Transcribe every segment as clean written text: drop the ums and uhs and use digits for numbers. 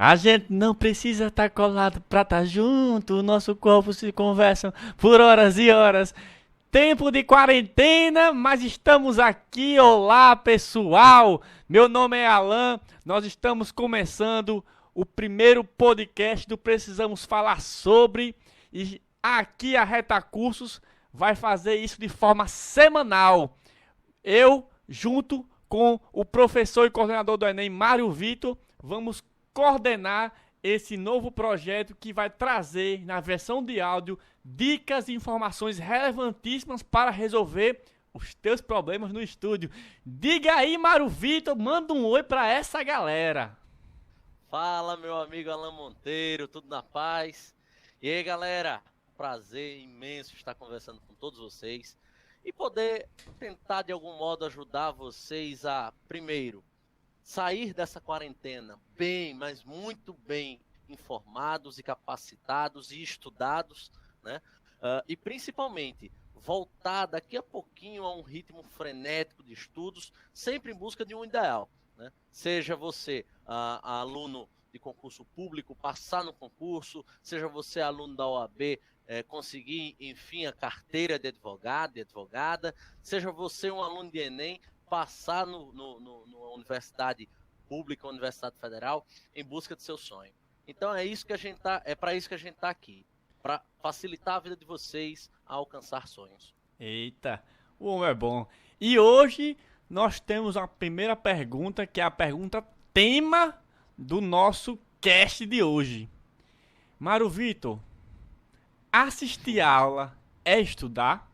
A gente não precisa estar colado pra estar junto, o nosso corpo se conversa por horas e horas. Tempo de quarentena, mas estamos aqui. Olá, pessoal. Meu nome é Alan. Nós estamos começando o primeiro podcast do Precisamos Falar Sobre. E aqui a Reta Cursos vai fazer isso de forma semanal. Eu, junto com o professor e coordenador do Enem, Mário Vitor, vamos coordenar esse novo projeto que vai trazer, na versão de áudio, dicas e informações relevantíssimas para resolver os teus problemas no estúdio. Diga aí, Mário Vitor, manda um oi para essa galera. Fala, meu amigo Alan Monteiro, tudo na paz? E aí, galera? Prazer imenso estar conversando com todos vocês e poder tentar de algum modo ajudar vocês a, primeiro, sair dessa quarentena bem, mas muito bem informados e capacitados e estudados, né? E principalmente voltar daqui a pouquinho a um ritmo frenético de estudos, sempre em busca de um ideal, né? Seja você aluno de concurso público, passar no concurso, seja você aluno da OAB, conseguir, enfim, a carteira de advogado, de advogada, seja você um aluno de Enem, passar numa universidade pública, universidade federal, em busca de seu sonho. Então é para isso que a gente está aqui, para facilitar a vida de vocês a alcançar sonhos. Eita, o homem é bom. E hoje nós temos a primeira pergunta, que é a pergunta tema do nosso cast de hoje. Mário Vitor, assistir a aula é estudar?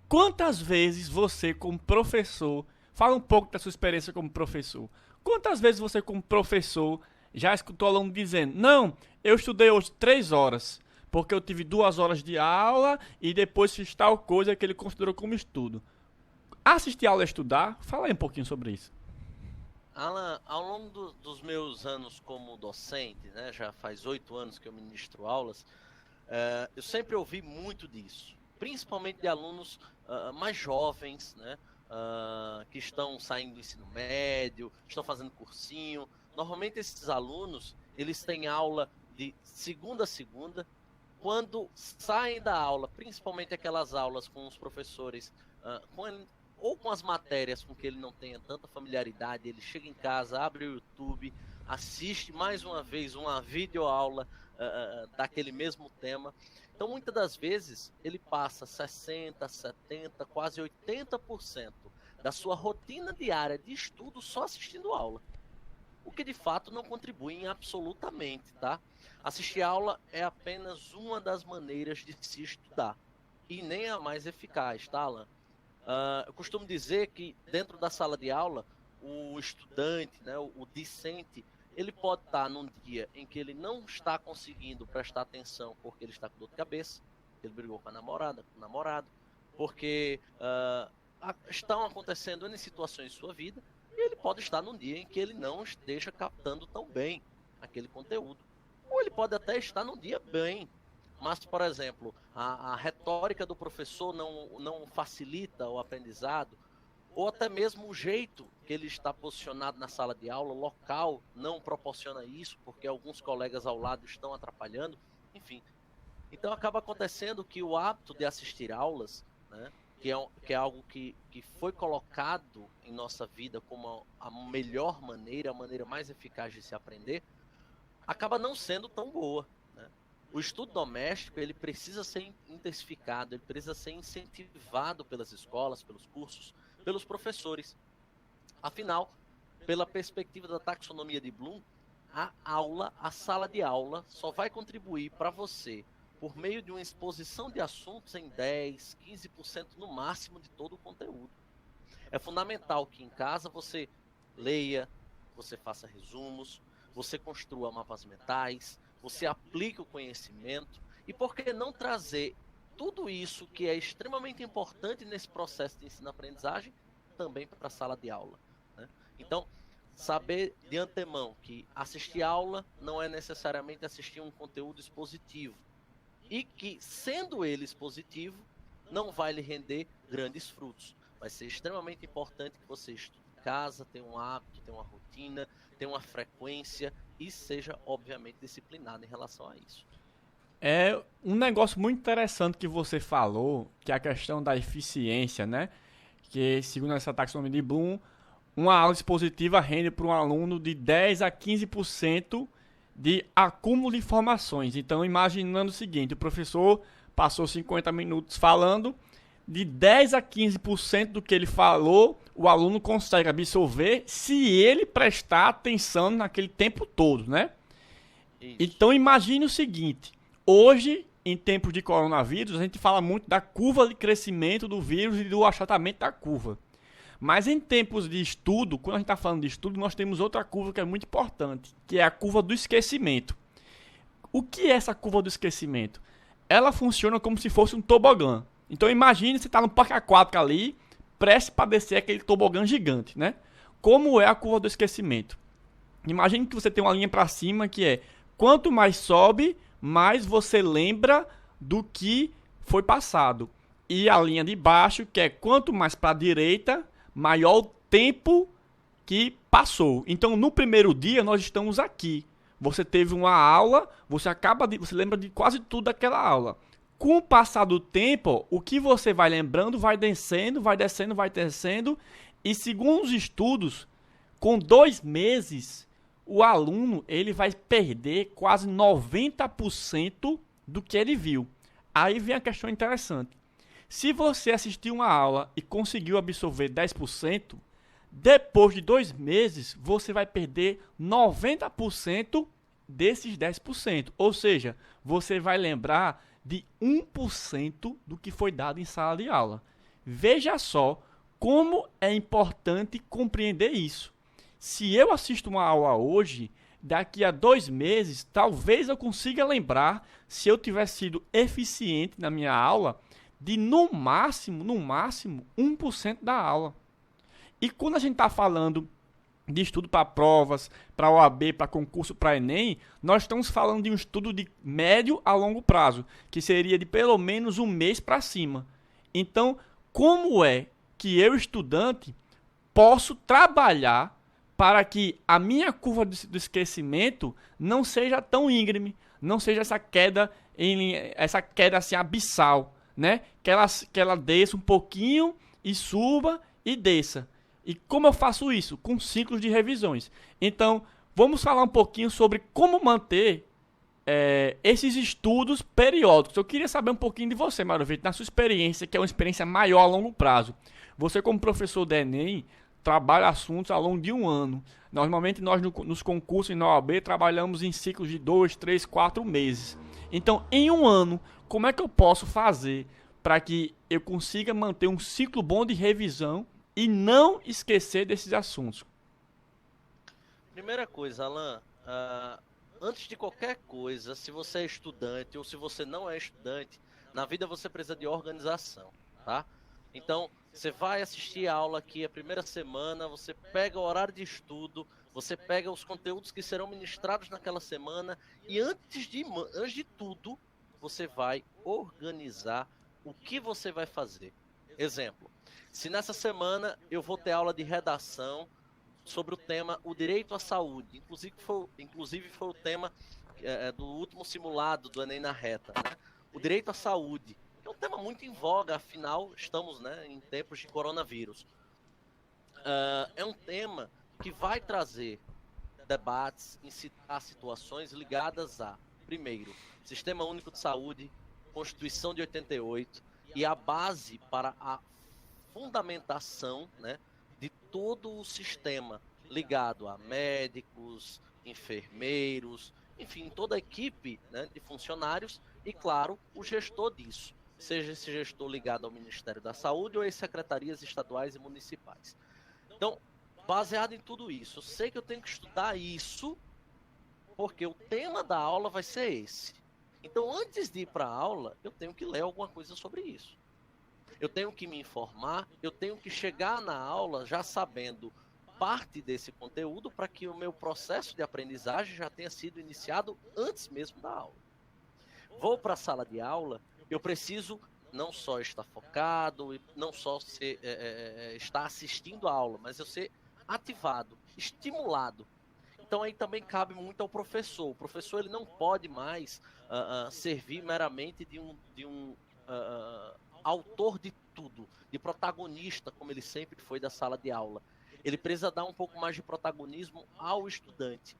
Quantas vezes você, como professor, fala um pouco da sua experiência como professor. Quantas vezes você, como professor, já escutou aluno dizendo: não, eu estudei hoje 3 horas, porque eu tive 2 horas de aula e depois fiz tal coisa que ele considerou como estudo. Assistir aula é estudar? Fala aí um pouquinho sobre isso. Alan, ao longo dos meus anos como docente, né, já faz 8 anos que eu ministro aulas, eu sempre ouvi muito disso, principalmente de alunos mais jovens, né, que estão saindo do ensino médio, estão fazendo cursinho. Normalmente esses alunos, eles têm aula de segunda a segunda. Quando saem da aula, principalmente aquelas aulas com os professores, ou com as matérias com que ele não tenha tanta familiaridade, ele chega em casa, abre o YouTube, assiste mais uma vez uma videoaula daquele mesmo tema. Então, muitas das vezes, ele passa 60, 70, quase 80% da sua rotina diária de estudo só assistindo aula. O que de fato não contribui em absolutamente, tá? Assistir aula é apenas uma das maneiras de se estudar e nem a mais eficaz, tá, Alan? Eu costumo dizer que dentro da sala de aula, o estudante, né, o discente, ele pode estar num dia em que ele não está conseguindo prestar atenção porque ele está com dor de cabeça, ele brigou com a namorada, com o namorado, porque estão acontecendo N situações em sua vida, e ele pode estar num dia em que ele não esteja captando tão bem aquele conteúdo. Ou ele pode até estar num dia bem, mas, por exemplo, a retórica do professor não facilita o aprendizado, ou até mesmo o jeito que ele está posicionado na sala de aula, o local não proporciona isso, porque alguns colegas ao lado estão atrapalhando, enfim. Então acaba acontecendo que o hábito de assistir aulas, né, que é algo que foi colocado em nossa vida como a melhor maneira, a maneira mais eficaz de se aprender, acaba não sendo tão boa, né? O estudo doméstico, ele precisa ser intensificado, ele precisa ser incentivado pelas escolas, pelos cursos, pelos professores. Afinal, pela perspectiva da taxonomia de Bloom, a sala de aula só vai contribuir para você por meio de uma exposição de assuntos em 10, 15% no máximo de todo o conteúdo. É fundamental que em casa você leia, você faça resumos, você construa mapas mentais, você aplique o conhecimento e por que não trazer tudo isso que é extremamente importante nesse processo de ensino-aprendizagem também para a sala de aula, né? Então, saber de antemão que assistir aula não é necessariamente assistir um conteúdo expositivo e que, sendo ele expositivo, não vai lhe render grandes frutos. Vai ser extremamente importante que você estude em casa, tenha um hábito, tenha uma rotina, tenha uma frequência e seja, obviamente, disciplinado em relação a isso. É um negócio muito interessante que você falou, que é a questão da eficiência, né? Que, segundo essa taxonomia de Bloom, uma aula expositiva rende para um aluno de 10 a 15% de acúmulo de informações. Então, imaginando o seguinte, o professor passou 50 minutos falando, de 10 a 15% do que ele falou, o aluno consegue absorver se ele prestar atenção naquele tempo todo, né? Isso. Então, imagine o seguinte, hoje, em tempos de coronavírus, a gente fala muito da curva de crescimento do vírus e do achatamento da curva. Mas em tempos de estudo, quando a gente está falando de estudo, nós temos outra curva que é muito importante, que é a curva do esquecimento. O que é essa curva do esquecimento? Ela funciona como se fosse um tobogã. Então imagine você está no parque aquático ali, prestes para descer aquele tobogã gigante, né? Como é a curva do esquecimento? Imagine que você tem uma linha para cima que é, quanto mais sobe, mais você lembra do que foi passado. E a linha de baixo, que é quanto mais para a direita, maior o tempo que passou. Então, no primeiro dia, nós estamos aqui. Você teve uma aula, você lembra de quase tudo daquela aula. Com o passar do tempo, o que você vai lembrando vai descendo, vai descendo, vai descendo. E segundo os estudos, com 2 meses, o aluno ele vai perder quase 90% do que ele viu. Aí vem a questão interessante. Se você assistiu uma aula e conseguiu absorver 10%, depois de 2 meses, você vai perder 90% desses 10%. Ou seja, você vai lembrar de 1% do que foi dado em sala de aula. Veja só como é importante compreender isso. Se eu assisto uma aula hoje, daqui a 2 meses, talvez eu consiga lembrar, se eu tiver sido eficiente na minha aula, de no máximo 1% da aula. E quando a gente está falando de estudo para provas, para OAB, para concurso, para Enem, nós estamos falando de um estudo de médio a longo prazo, que seria de pelo menos 1 mês para cima. Então, como é que eu, estudante, posso trabalhar para que a minha curva do esquecimento não seja tão íngreme, não seja essa queda assim abissal, né? Que ela desça um pouquinho e suba e desça. E como eu faço isso? Com ciclos de revisões. Então, vamos falar um pouquinho sobre como manter esses estudos periódicos. Eu queria saber um pouquinho de você, Mário Vitor, na sua experiência, que é uma experiência maior a longo prazo. Você, como professor da Enem, trabalha assuntos ao longo de 1 ano. Normalmente, nós nos concursos e na OAB trabalhamos em ciclos de 2, 3, 4 meses. Então, em 1 ano, como é que eu posso fazer para que eu consiga manter um ciclo bom de revisão e não esquecer desses assuntos? Primeira coisa, Alan, antes de qualquer coisa, se você é estudante ou se você não é estudante, na vida você precisa de organização, tá? Então, você vai assistir a aula aqui a primeira semana, você pega o horário de estudo, você pega os conteúdos que serão ministrados naquela semana e antes de tudo, você vai organizar o que você vai fazer. Exemplo, se nessa semana eu vou ter aula de redação sobre o tema o direito à saúde, inclusive foi o tema do último simulado do Enem na Reta, né? O direito à saúde, que é um tema muito em voga, afinal estamos, né, em tempos de coronavírus. É um tema que vai trazer debates, incitar situações ligadas a, primeiro, Sistema Único de Saúde, Constituição de 88 e a base para a fundamentação, né, de todo o sistema ligado a médicos, enfermeiros, enfim, toda a equipe, né, de funcionários e, claro, o gestor disso, seja esse gestor ligado ao Ministério da Saúde ou às secretarias estaduais e municipais. Então, baseado em tudo isso, eu sei que eu tenho que estudar isso porque o tema da aula vai ser esse. Então, antes de ir para a aula, eu tenho que ler alguma coisa sobre isso. Eu tenho que me informar, eu tenho que chegar na aula já sabendo parte desse conteúdo para que o meu processo de aprendizagem já tenha sido iniciado antes mesmo da aula. Vou para a sala de aula, eu preciso não só estar focado, não só estar assistindo a aula, mas eu ser ativado, estimulado. Então aí também cabe muito ao professor. O professor ele não pode mais servir meramente de um autor de tudo, de protagonista, como ele sempre foi da sala de aula. Ele precisa dar um pouco mais de protagonismo ao estudante.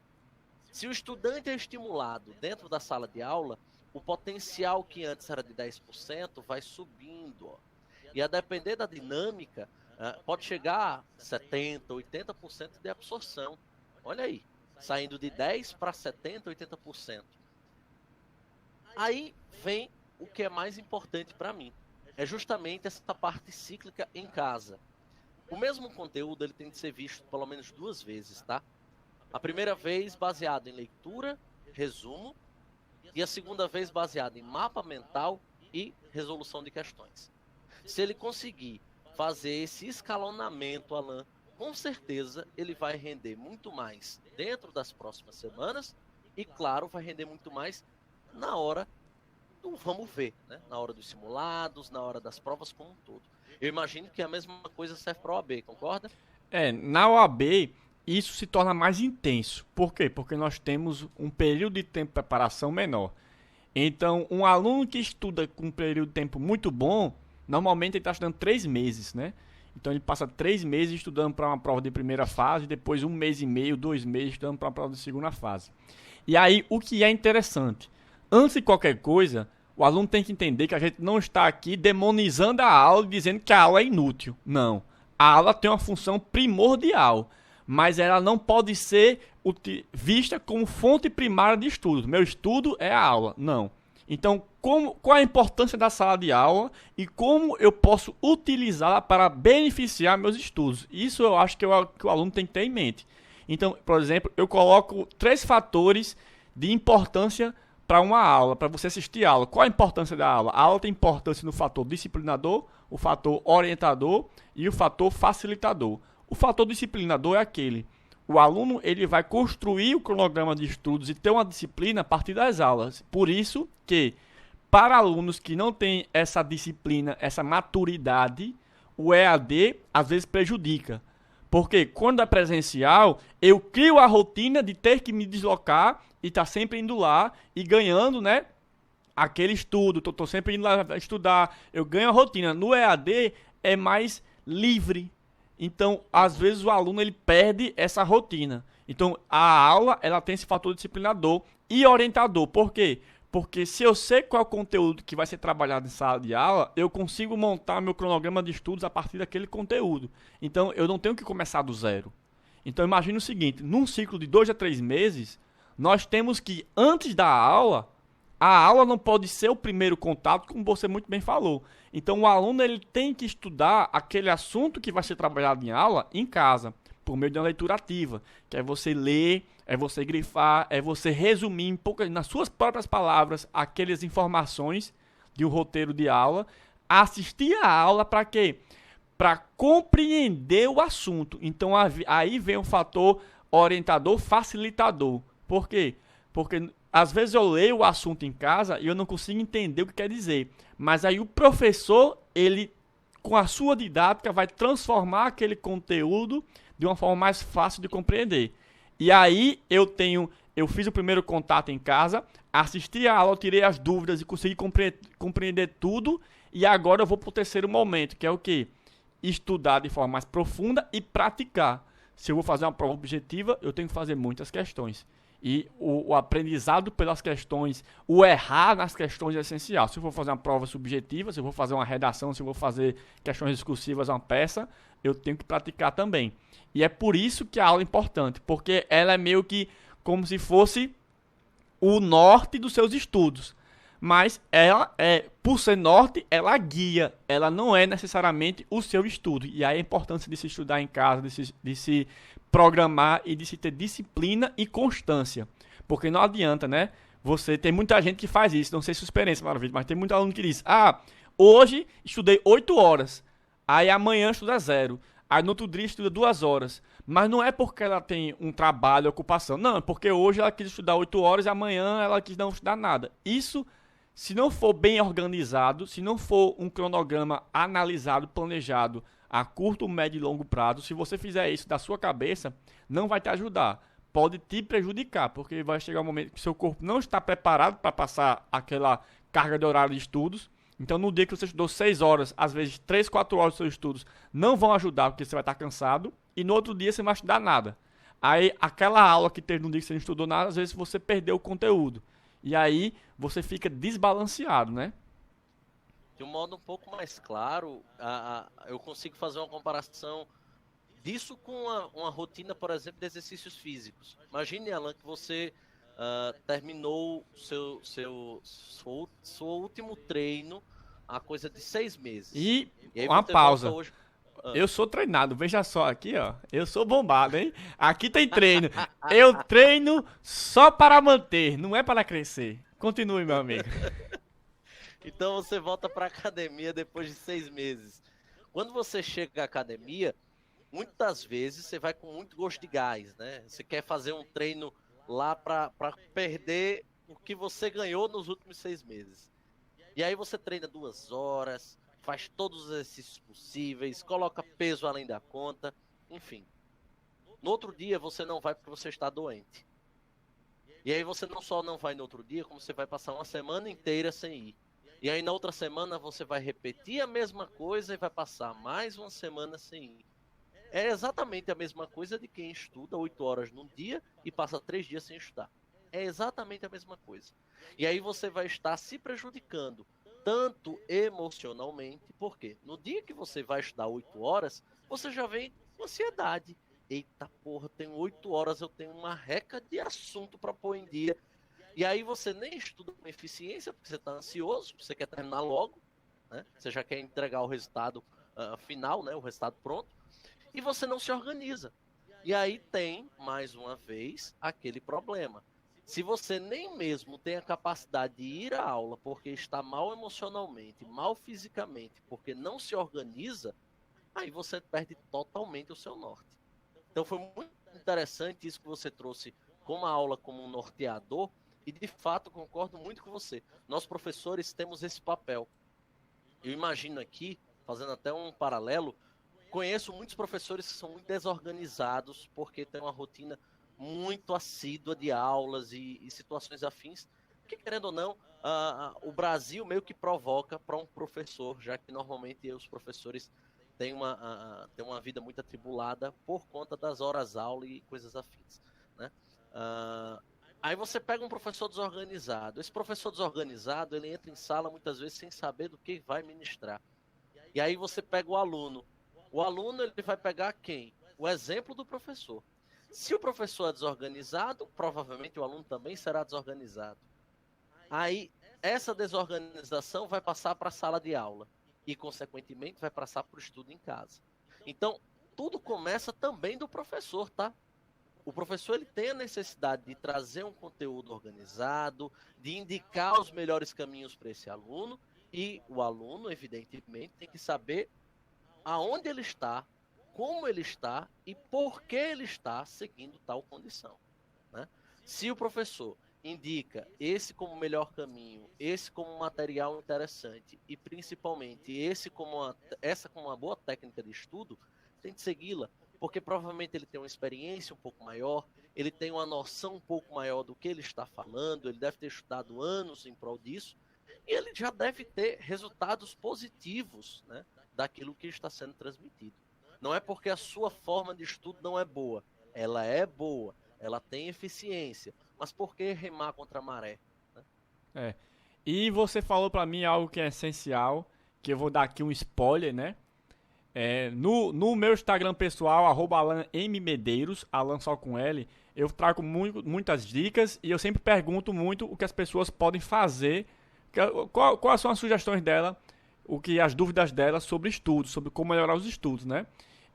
Se o estudante é estimulado dentro da sala de aula, o potencial que antes era de 10% vai subindo. Ó. E a depender da dinâmica, pode chegar a 70%, 80% de absorção. Olha aí, saindo de 10% para 70%, 80%. Aí vem o que é mais importante para mim. É justamente essa parte cíclica em casa. O mesmo conteúdo ele tem que ser visto pelo menos 2 vezes, tá? A primeira vez baseado em leitura, resumo, e a segunda vez baseado em mapa mental e resolução de questões. Se ele conseguir fazer esse escalonamento, Alan, com certeza ele vai render muito mais dentro das próximas semanas e, claro, vai render muito mais na hora do vamos ver, né? Na hora dos simulados, na hora das provas como um todo. Eu imagino que a mesma coisa serve para a OAB, concorda? Na OAB isso se torna mais intenso. Por quê? Porque nós temos um período de tempo de preparação menor. Então, um aluno que estuda com um período de tempo muito bom, normalmente ele está estudando 3 meses, né? Então ele passa 3 meses estudando para uma prova de primeira fase, depois 1 mês e meio, 2 meses estudando para uma prova de segunda fase. E aí, o que é interessante? Antes de qualquer coisa, o aluno tem que entender que a gente não está aqui demonizando a aula e dizendo que a aula é inútil. Não. A aula tem uma função primordial, mas ela não pode ser vista como fonte primária de estudo. Meu estudo é a aula. Não. Então, qual a importância da sala de aula e como eu posso utilizá-la para beneficiar meus estudos? Isso eu acho que o aluno tem que ter em mente. Então, por exemplo, eu coloco 3 fatores de importância para uma aula, para você assistir a aula. Qual a importância da aula? A aula tem importância no fator disciplinador, o fator orientador e o fator facilitador. O fator disciplinador é aquele. O aluno ele vai construir o cronograma de estudos e ter uma disciplina a partir das aulas. Por isso que, para alunos que não têm essa disciplina, essa maturidade, o EAD às vezes prejudica. Porque quando é presencial, eu crio a rotina de ter que me deslocar e estar sempre indo lá e ganhando, né, aquele estudo. Estou sempre indo lá estudar, eu ganho a rotina. No EAD é mais livre. Então, às vezes o aluno ele perde essa rotina. Então, a aula ela tem esse fator disciplinador e orientador. Por quê? Porque se eu sei qual é o conteúdo que vai ser trabalhado em sala de aula, eu consigo montar meu cronograma de estudos a partir daquele conteúdo. Então, eu não tenho que começar do zero. Então, imagine o seguinte, num ciclo de 2 a 3 meses, nós temos que, antes da aula, a aula não pode ser o primeiro contato, como você muito bem falou. Então, o aluno ele tem que estudar aquele assunto que vai ser trabalhado em aula em casa, por meio de uma leitura ativa, que é você ler, é você grifar, é você resumir nas suas próprias palavras aquelas informações de um roteiro de aula, assistir a aula para quê? Para compreender o assunto. Então, aí vem o fator orientador, facilitador. Por quê? Porque às vezes eu leio o assunto em casa e eu não consigo entender o que quer dizer. Mas aí o professor, ele, com a sua didática, vai transformar aquele conteúdo de uma forma mais fácil de compreender. E aí eu fiz o primeiro contato em casa, assisti a aula, tirei as dúvidas e consegui compreender tudo. E agora eu vou para o terceiro momento, que é o quê? Estudar de forma mais profunda e praticar. Se eu vou fazer uma prova objetiva, eu tenho que fazer muitas questões. E o aprendizado pelas questões, o errar nas questões é essencial. Se eu for fazer uma prova subjetiva, se eu vou fazer uma redação, se eu vou fazer questões discursivas, uma peça, eu tenho que praticar também. E é por isso que a aula é importante, porque ela é meio que como se fosse o norte dos seus estudos. Mas ela por ser norte, ela guia, ela não é necessariamente o seu estudo. E aí a importância de se estudar em casa, de se programar e de se ter disciplina e constância. Porque não adianta, né? Tem muita gente que faz isso, não sei se é experiência, Maravilha, mas tem muito aluno que diz, hoje estudei 8 horas, aí amanhã estuda 0, aí no outro dia estuda 2 horas. Mas não é porque ela tem um trabalho, ocupação, não, é porque hoje ela quis estudar 8 horas e amanhã ela quis não estudar nada. Isso, se não for bem organizado, se não for um cronograma analisado, planejado, a curto, médio e longo prazo, se você fizer isso da sua cabeça, não vai te ajudar. pode te prejudicar, porque vai chegar um momento que seu corpo não está preparado para passar aquela carga de horário de estudos. Então, no dia que você estudou 6 horas, às vezes 3, 4 horas dos seus estudos não vão ajudar, porque você vai estar cansado, e no outro dia você não vai estudar nada. Aí, aquela aula que teve no dia que você não estudou nada, às vezes você perdeu o conteúdo. E aí, você fica desbalanceado, né? De um modo um pouco mais claro, eu consigo fazer uma comparação disso com uma rotina, por exemplo, de exercícios físicos. Imagine, Alan, que você terminou seu último treino há coisa de 6 meses. E aí uma você pausa. volta hoje... Eu sou treinado, veja só aqui, ó. Eu sou bombado, hein? Aqui tem treino. Eu treino só para manter, não é para crescer. Continue, meu amigo. Então você volta para academia depois de 6 meses. Quando você chega à academia, muitas vezes você vai com muito gosto de gás, né? Você quer fazer um treino lá para perder o que você ganhou nos últimos 6 meses. E aí você treina 2 horas, faz todos os exercícios possíveis, coloca peso além da conta, enfim. No outro dia você não vai porque você está doente. E aí você não só não vai no outro dia, como você vai passar uma semana inteira sem ir. E aí na outra semana você vai repetir a mesma coisa e vai passar mais uma semana sem ir. É exatamente a mesma coisa de quem estuda 8 horas num dia e passa 3 dias sem estudar. É exatamente a mesma coisa. E aí você vai estar se prejudicando, tanto emocionalmente, porque no dia que você vai estudar 8 horas, você já vem com ansiedade. Eita porra, tenho 8 horas, eu tenho uma reca de assunto para pôr em dia. E aí você nem estuda com eficiência, porque você está ansioso, você quer terminar logo, né? Você já quer entregar o resultado final, né? O resultado pronto. E você não se organiza. E aí tem, mais uma vez, aquele problema. Se você nem mesmo tem a capacidade de ir à aula porque está mal emocionalmente, mal fisicamente, porque não se organiza, aí você perde totalmente o seu norte. Então foi muito interessante isso que você trouxe como a aula como um norteador, e de fato concordo muito com você. Nós professores temos esse papel. Eu imagino aqui, fazendo até um paralelo, conheço muitos professores que são muito desorganizados porque têm uma rotina muito assídua de aulas e situações afins, que querendo ou não, o Brasil meio que provoca para um professor, já que normalmente os professores têm uma vida muito atribulada por conta das horas aula e coisas afins, né? Aí você pega um professor desorganizado. Esse professor desorganizado, ele entra em sala muitas vezes sem saber do que vai ministrar. E aí você pega o aluno. O aluno, ele vai pegar quem? O exemplo do professor. Se o professor é desorganizado, provavelmente o aluno também será desorganizado. Aí, essa desorganização vai passar para a sala de aula. E, consequentemente, vai passar para o estudo em casa. Então, tudo começa também do professor, tá? O professor, ele tem a necessidade de trazer um conteúdo organizado, de indicar os melhores caminhos para esse aluno, e o aluno, evidentemente, tem que saber aonde ele está, como ele está e por que ele está seguindo tal condição, né? Se o professor indica esse como o melhor caminho, esse como um material interessante e principalmente essa como uma boa técnica de estudo, tem que segui-la, porque provavelmente ele tem uma experiência um pouco maior, ele tem uma noção um pouco maior do que ele está falando, ele deve ter estudado anos em prol disso, e ele já deve ter resultados positivos, né, daquilo que está sendo transmitido. Não é porque a sua forma de estudo não é boa, ela tem eficiência, mas por que remar contra a maré? Né? E você falou para mim algo que é essencial, que eu vou dar aqui um spoiler, né? No meu Instagram pessoal, @AlanMMedeiros, Alan só com L, eu trago muitas dicas e eu sempre pergunto muito o que as pessoas podem fazer, quais são as sugestões dela, as dúvidas dela sobre estudos, sobre como melhorar os estudos, né?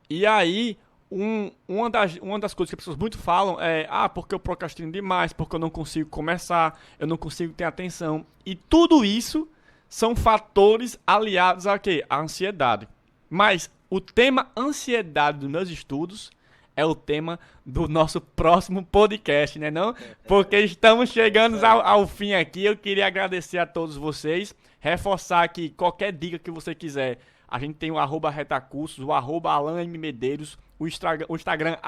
E aí, uma das coisas que as pessoas muito falam é porque eu procrastino demais, porque eu não consigo começar, eu não consigo ter atenção. E tudo isso são fatores aliados a quê? A ansiedade. Mas o tema ansiedade dos meus estudos é o tema do nosso próximo podcast, né não? Porque estamos chegando ao fim aqui. Eu queria agradecer a todos vocês, reforçar que qualquer dica que você quiser, a gente tem o @retacursos, o @AlanMMedeiros, o Instagram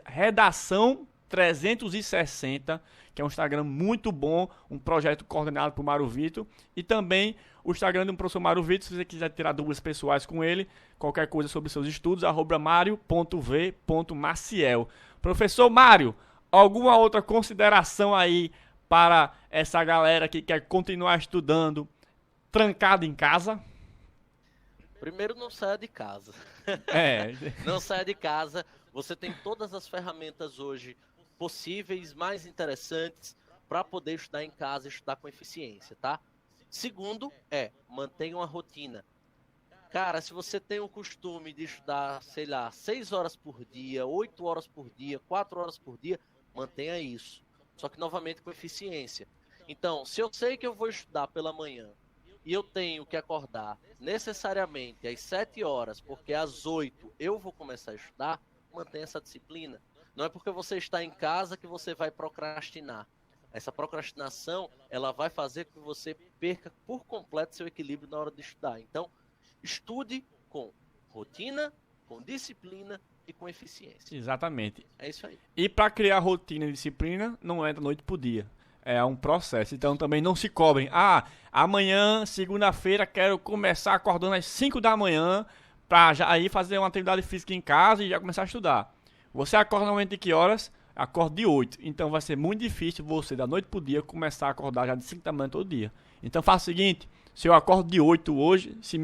@redação 360, que é um Instagram muito bom, um projeto coordenado por Mário Vitor, e também o Instagram do professor Mário Vitor, se você quiser tirar dúvidas pessoais com ele, qualquer coisa sobre seus estudos, @mario.v.maciel. Professor Mário, alguma outra consideração aí para essa galera que quer continuar estudando trancado em casa? Primeiro, não saia de casa. É. Não saia de casa. Você tem todas as ferramentas hoje possíveis, mais interessantes, para poder estudar em casa e estudar com eficiência, tá? Segundo, mantenha uma rotina. Cara, se você tem o costume de estudar, sei lá, 6 horas por dia, 8 horas por dia, 4 horas por dia, mantenha isso. Só que, novamente, com eficiência. Então, se eu sei que eu vou estudar pela manhã e eu tenho que acordar necessariamente às 7 horas, porque às 8 eu vou começar a estudar, mantenha essa disciplina. Não é porque você está em casa que você vai procrastinar. Essa procrastinação, ela vai fazer com que você perca por completo seu equilíbrio na hora de estudar. Então, estude com rotina, com disciplina e com eficiência. Exatamente. É isso aí. E para criar rotina e disciplina, não é da noite pro dia. É um processo. Então também não se cobrem. Amanhã, segunda-feira, quero começar acordando às 5 da manhã para já aí fazer uma atividade física em casa e já começar a estudar. Você acorda normalmente de que horas? Acorda de 8. Então vai ser muito difícil você, da noite pro dia, começar a acordar já de 5 da manhã todo dia. Então faça o seguinte, se eu acordo de 8 hoje, se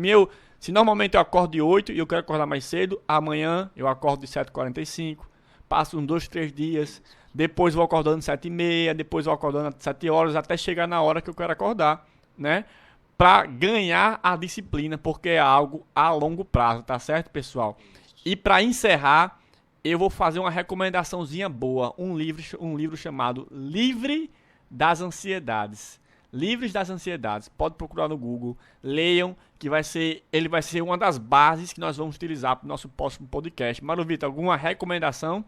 normalmente eu acordo de 8 e eu quero acordar mais cedo, amanhã eu acordo de 7h45, passo uns 2, 3 dias, depois vou acordando 7h30, depois vou acordando às 7 horas, até chegar na hora que eu quero acordar, né? Pra ganhar a disciplina, porque é algo a longo prazo, tá certo, pessoal? E para encerrar, eu vou fazer uma recomendaçãozinha boa, um livro chamado Livre das Ansiedades. Livres das Ansiedades. Pode procurar no Google, leiam, que ele vai ser uma das bases que nós vamos utilizar para o nosso próximo podcast. Mário Vitor, alguma recomendação?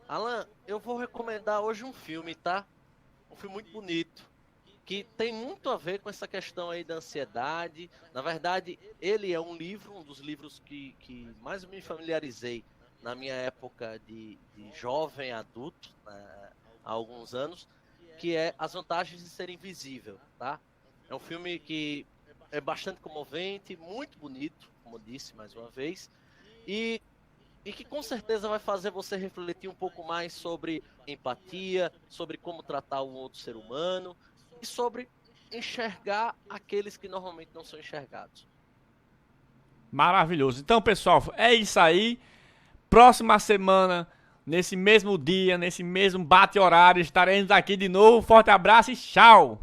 Alan, eu vou recomendar hoje um filme, tá? Um filme muito bonito, que tem muito a ver com essa questão aí da ansiedade. Na verdade, ele é um dos livros que mais me familiarizei na minha época de jovem adulto, há alguns anos, que é As Vantagens de Ser Invisível, tá? É um filme que é bastante comovente, muito bonito, como eu disse mais uma vez, e que com certeza vai fazer você refletir um pouco mais sobre empatia, sobre como tratar o outro ser humano e sobre enxergar aqueles que normalmente não são enxergados. Maravilhoso. Então, pessoal, é isso aí. Próxima semana, nesse mesmo dia, nesse mesmo bate-horário, estaremos aqui de novo. Forte abraço e tchau!